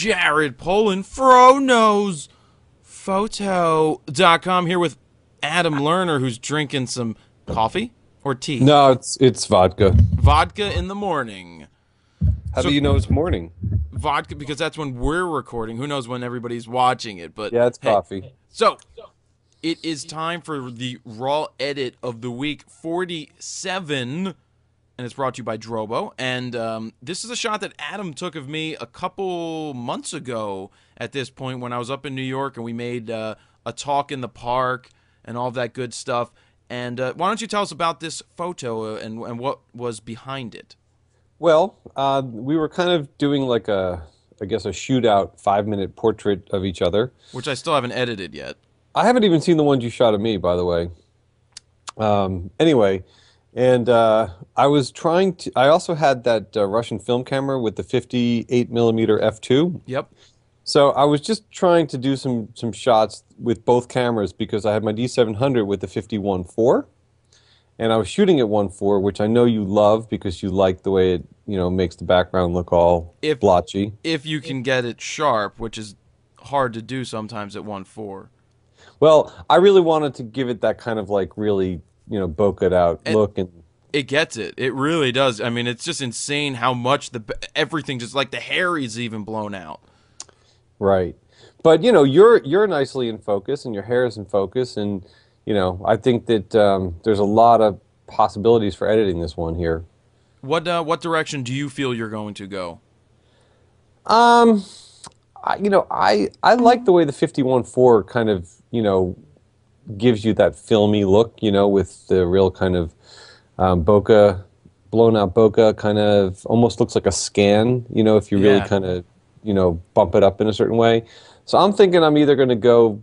Jared Polin, Fro Photo.com, here with Adam Lerner, who's drinking some coffee or tea. No, it's vodka. Vodka in the morning. How So do you know it's morning? vodka, because that's when we're recording. Who knows when everybody's watching it? But Yeah, it's hey, coffee. so it is time for the raw edit of the week 47, and it's brought to you by Drobo. And this is a shot that Adam took of me a couple months ago at this point when I was up in New York, and we made a talk in the park and all of that good stuff. And why don't you tell us about this photo and what was behind it? Well, we were kind of doing like I guess a shootout 5-minute portrait of each other. Which I still haven't edited yet. I haven't even seen the ones you shot of me, by the way. Anyway, and I was trying to. I also had that Russian film camera with the 58mm f2. Yep. So I was just trying to do some shots with both cameras because I had my D700 with the 51.4, and I was shooting at 1.4, which I know you love because you like the way it makes the background look all blotchy. If you can get it sharp, which is hard to do sometimes at 1.4. Well, I really wanted to give it that kind of like really bokeh out look, and it gets it. It really does. I mean, it's just insane how much everything, just like the hair is even blown out. right. But you're nicely in focus, and your hair is in focus, and I think that there's a lot of possibilities for editing this one here. What direction do you feel you're going to go? I like the way the 51.4 kind of gives you that filmy look, with the real kind of bokeh, blown out bokeh, kind of almost looks like a scan, if you really kind of bump it up in a certain way. So I'm thinking I'm either going to go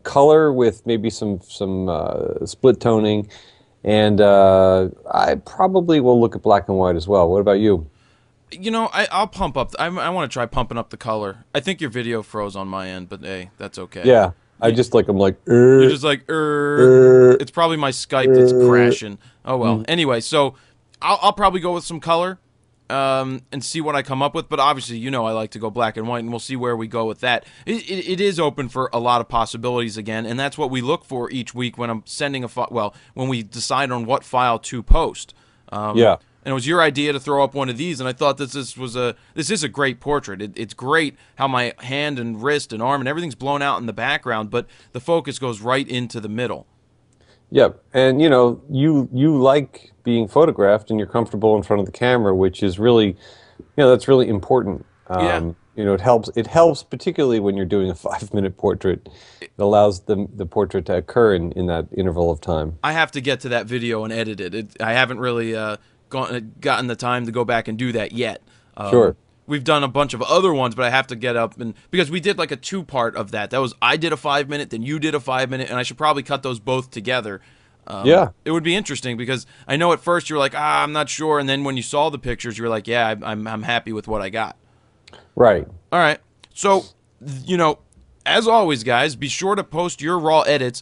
color with maybe some split toning, and I probably will look at black and white as well. What about you? I'll pump up. I want to try pumping up the color. I think your video froze on my end, but hey, that's okay. Yeah, I just like I'm like. You're just like. It's probably my Skype that's crashing. Oh well. Anyway, so I'll probably go with some color, and see what I come up with. But obviously, I like to go black and white, and we'll see where we go with that. It is open for a lot of possibilities again, and that's what we look for each week when I'm sending a file. Well, when we decide on what file to post. Yeah. And it was your idea to throw up one of these, and I thought this is a great portrait. It's great how my hand and wrist and arm and everything's blown out in the background, but the focus goes right into the middle. Yep, and you like being photographed, and you're comfortable in front of the camera, which is really, that's really important. Yeah. It helps particularly when you're doing a 5-minute portrait. It allows the portrait to occur in that interval of time. I have to get to that video and edit it. I haven't really gotten the time to go back and do that yet. Sure. We've done a bunch of other ones, but I have to get up because we did like a 2-part of that. That was I did a 5-minute, then you did a 5-minute, and I should probably cut those both together. Yeah. It would be interesting because I know at first you were like, I'm not sure, and then when you saw the pictures, you were like, yeah, I'm happy with what I got. Right. All right. So, as always, guys, be sure to post your raw edits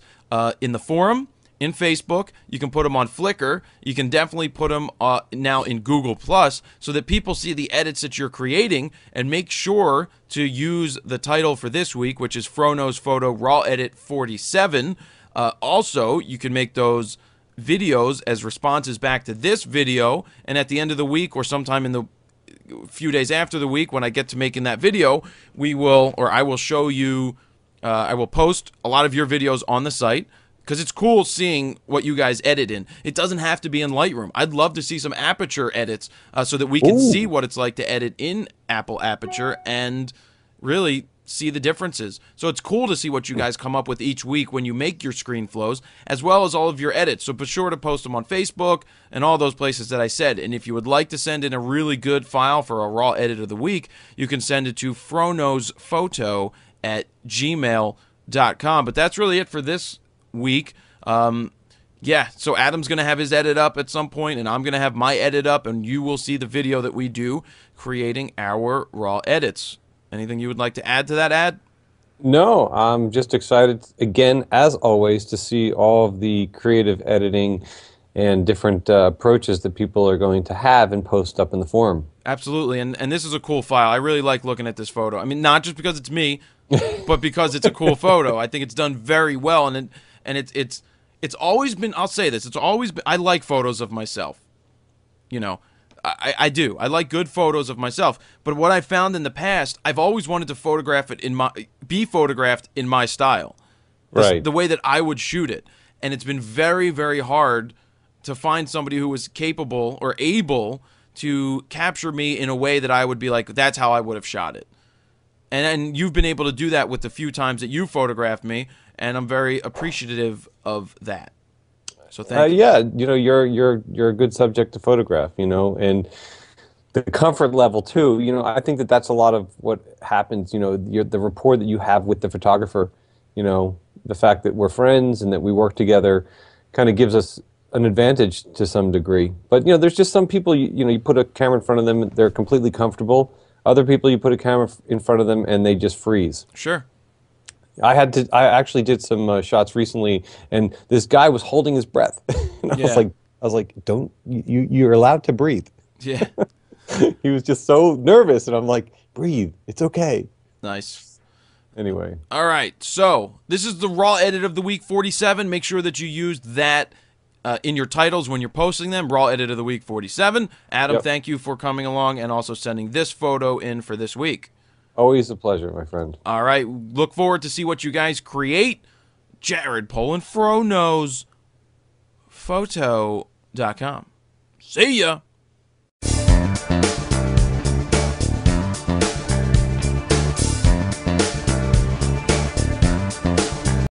in the forum, in Facebook. You can put them on Flickr. You can definitely put them now in Google Plus so that people see the edits that you're creating, and make sure to use the title for this week, which is Frono's Photo Raw Edit 47. Also, you can make those videos as responses back to this video, and at the end of the week or sometime in the few days after the week when I get to making that video, I will show you, I will post a lot of your videos on the site, because it's cool seeing what you guys edit in. It doesn't have to be in Lightroom. I'd love to see some Aperture edits so that we can see what it's like to edit in Apple Aperture and really see the differences. So it's cool to see what you guys come up with each week when you make your screen flows, as well as all of your edits. So be sure to post them on Facebook and all those places that I said. And if you would like to send in a really good file for a raw edit of the week, you can send it to fronosphoto@gmail.com. But that's really it for this week. Yeah, so Adam's going to have his edit up at some point, and I'm going to have my edit up, and you will see the video that we do creating our raw edits. Anything you would like to add to that, Ad? No, I'm just excited, again, as always, to see all of the creative editing and different approaches that people are going to have and post up in the forum. Absolutely, and this is a cool file. I really like looking at this photo. I mean, not just because it's me, but because it's a cool photo. I think it's done very well, and it's always been. I'll say this: it's always been. I like photos of myself. You know, I do. I like good photos of myself. But what I found in the past, I've always wanted to be photographed in my style, Right. the way that I would shoot it, and it's been very, very hard to find somebody who was capable or able to capture me in a way that I would be like, that's how I would have shot it. And you've been able to do that with the few times that you photographed me, and I'm very appreciative of that. So thank you. Yeah, you know, you're a good subject to photograph, you know, and the comfort level too. You know, I think that that's a lot of what happens. You know, the rapport that you have with the photographer. You know, the fact that we're friends and that we work together, kind of gives us an advantage to some degree. But you know, there's just some people. You know, you put a camera in front of them, they're completely comfortable. Other people, you put a camera in front of them, and they just freeze. Sure. I actually did some shots recently, and this guy was holding his breath. And Yeah. I was like, don't you're allowed to breathe. Yeah. He was just so nervous, and I'm like, breathe, it's okay. Nice. Anyway, All right. So this is the raw edit of the week 47. Make sure that you use that in your titles when you're posting them. Raw edit of the week 47. Adam, Yep. thank you for coming along and also sending this photo in for this week. always a pleasure, my friend. All right. Look forward to see what you guys create. Jared Polenfro knows photo.com. See ya.